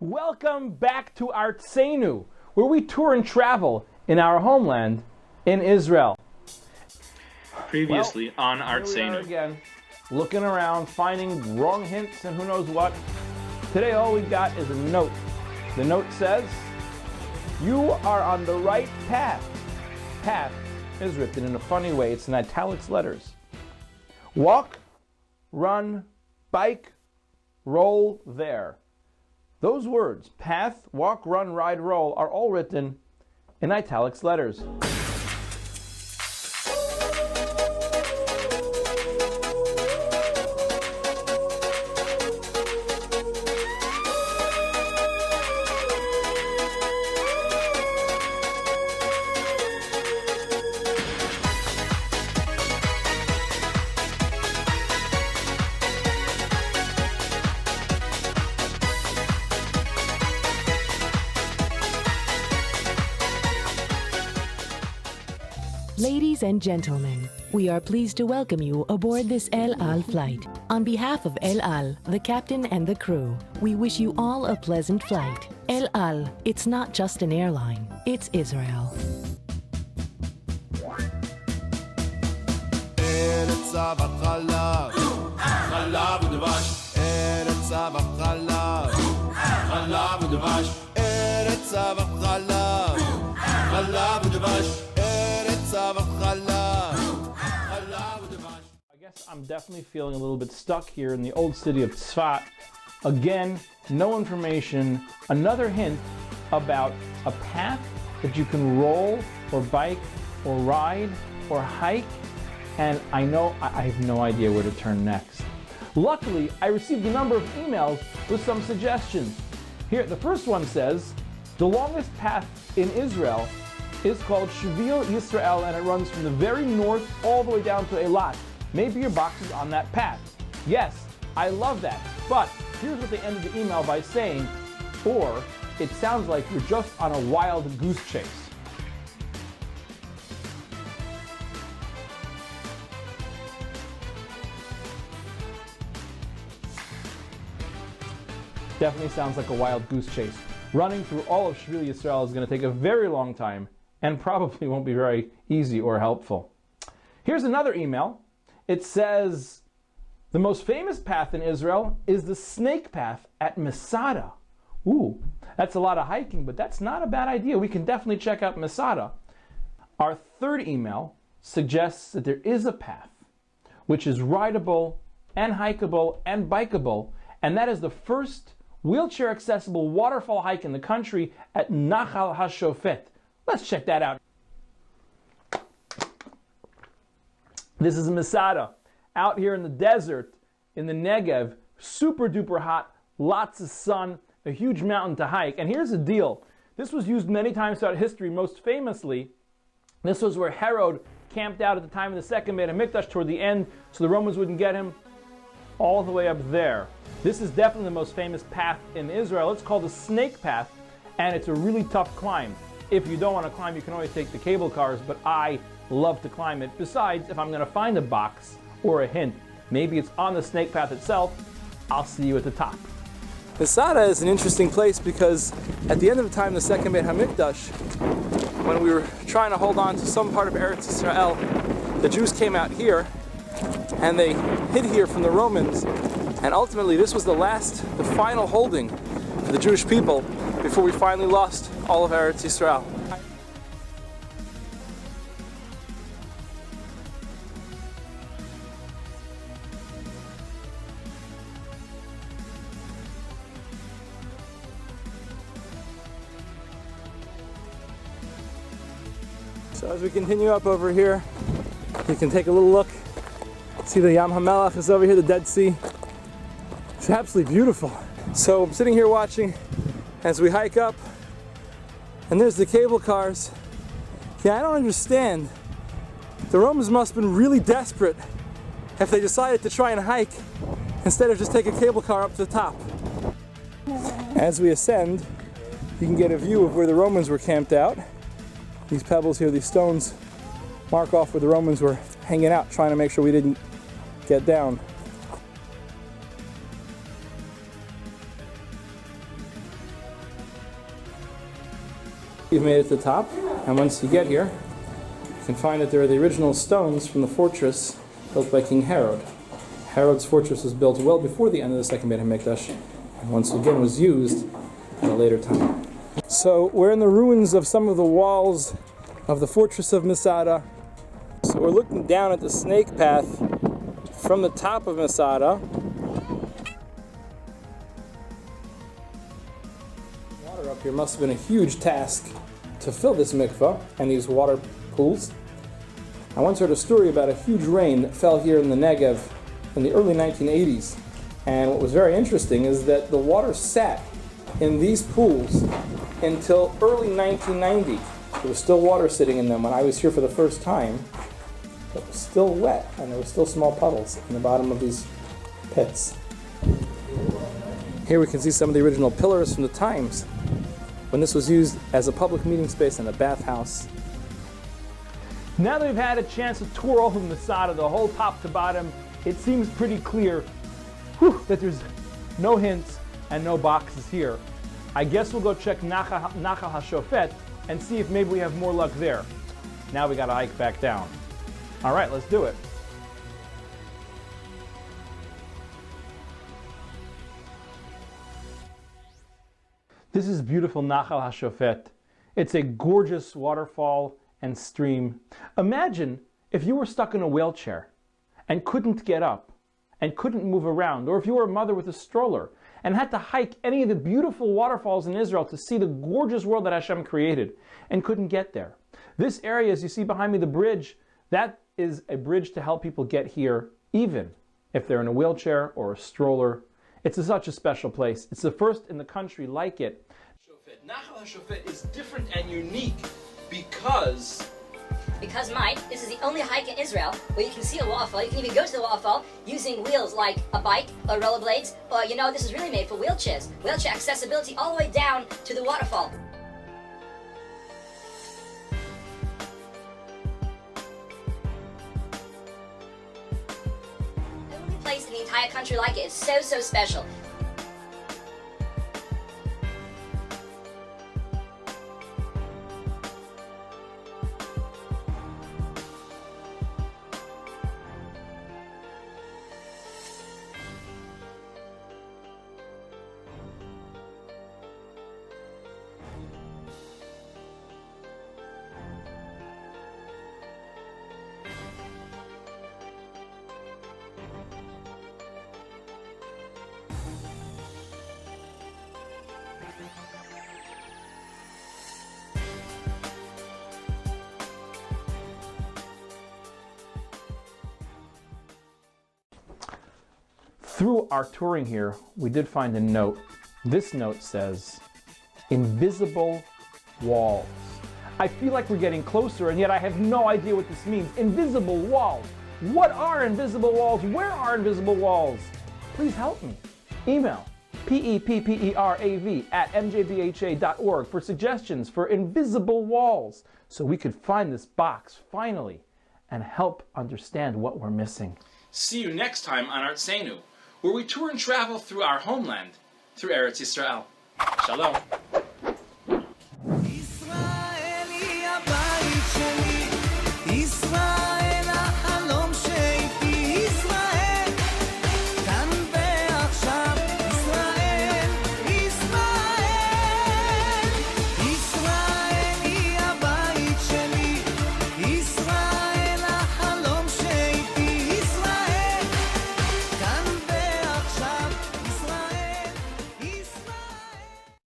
Welcome back to Artzenu, where we tour and travel in our homeland in Israel. Previously on Here we are Artzenu. again, looking around, finding wrong hints and who knows what. Today all we got is a note. The note says, "You are on the right path." Path is written in a funny way. It's in italics letters. Walk, run, bike, roll there. Those words, path, walk, run, ride, roll, are all written in italics letters. Ladies and gentlemen, we are pleased to welcome you aboard this El Al flight. On behalf of El Al, the captain and the crew, we wish you all a pleasant flight. El Al, it's not just an airline, it's Israel. ארץ זבת חלב, חלב ודבש. ארץ זבת חלב, חלב ודבש. ארץ זבת חלב, חלב ודבש. ארץ זבת חלב, חלב ודבש. I guess I'm definitely feeling a little bit stuck here in the old city of Tzfat. Again, no information. Another hint about a path that you can roll or bike or ride or hike. And I know I have no idea where to turn next. Luckily, I received a number of emails with some suggestions. Here, the first one says, the longest path in Israel is called Shvil Yisrael, and it runs from the very north all the way down to Eilat. Maybe your box is on that path. Yes, I love that. But here's what they ended the email by saying, or it sounds like you're just on a wild goose chase. Definitely sounds like a wild goose chase. Running through all of Shvil Yisrael is going to take a very long time and probably won't be very easy or helpful. Here's another email. It says, the most famous path in Israel is the snake path at Masada. Ooh, that's a lot of hiking, but that's not a bad idea. We can definitely check out Masada. Our third email suggests that there is a path which is rideable and hikeable and bikeable, and that is the first wheelchair accessible waterfall hike in the country at Naalach Fete. Let's check that out. This is Masada, out here in the desert, in the Negev, super duper hot, lots of sun, a huge mountain to hike. And here's the deal. This was used many times throughout history. Most famously, this was where Herod camped out at the time of the second Beit HaMikdash toward the end, so the Romans wouldn't get him, all the way up there. This is definitely the most famous path in Israel. It's called the snake path, and it's a really tough climb. If you don't want to climb, you can always take the cable cars, but I love to climb it. Besides, if I'm going to find a box or a hint, maybe it's on the snake path itself, I'll see you at the top. Masada is an interesting place because at the end of the time of the second Beit HaMikdash, when we were trying to hold on to some part of Eretz Israel, the Jews came out here and they hid here from the Romans, and ultimately this was the final holding for the Jewish people before we finally lost all of Eretz Yisrael. So as we continue up over here, you can take a little look. See the Yam HaMelech is over here, the Dead Sea. It's absolutely beautiful. So I'm sitting here watching as we hike up, and there's the cable cars. Yeah, I don't understand. The Romans must have been really desperate if they decided to try and hike instead of just take a cable car up to the top. As we ascend, you can get a view of where the Romans were camped out. These pebbles here, these stones, mark off where the Romans were hanging out, trying to make sure we didn't get down. You've made it to the top, and once you get here, you can find that there are the original stones from the fortress built by King Herod. Herod's fortress was built well before the end of the Second Beit HaMikdash, and once again was used at a later time. So we're in the ruins of some of the walls of the fortress of Masada. So we're looking down at the snake path from the top of Masada. Water up here must have been a huge task to fill this mikveh and these water pools. I once heard a story about a huge rain that fell here in the Negev in the early 1980s. And what was very interesting is that the water sat in these pools until early 1990. There was still water sitting in them when I was here for the first time. It was still wet, and there were still small puddles in the bottom of these pits. Here we can see some of the original pillars from the times when this was used as a public meeting space and a bathhouse. Now that we've had a chance to tour all of Masada, the whole top to bottom, it seems pretty clear that there's no hints and no boxes here. I guess we'll go check Naalach Fete and see if maybe we have more luck there. Now we gotta hike back down. All right, let's do it. This is beautiful Naalach Fete. It's a gorgeous waterfall and stream. Imagine if you were stuck in a wheelchair and couldn't get up and couldn't move around, or if you were a mother with a stroller and had to hike any of the beautiful waterfalls in Israel to see the gorgeous world that Hashem created and couldn't get there. This area, as you see behind me, the bridge, that is a bridge to help people get here, even if they're in a wheelchair or a stroller. It's such a special place. It's the first in the country like it. Naalach Fete is different and unique because Mike, this is the only hike in Israel where you can see a waterfall. You can even go to the waterfall using wheels like a bike or rollerblades, or this is really made for wheelchairs. Wheelchair accessibility all the way down to the waterfall. The only place in the entire country like it is so special. Through our touring here, we did find a note. This note says, invisible walls. I feel like we're getting closer, and yet I have no idea what this means. Invisible walls. What are invisible walls? Where are invisible walls? Please help me. Email pepperav@mjbha.org for suggestions for invisible walls so we could find this box finally and help understand what we're missing. see you next time on Artzenu, where we tour and travel through our homeland, through Eretz Yisrael. Shalom.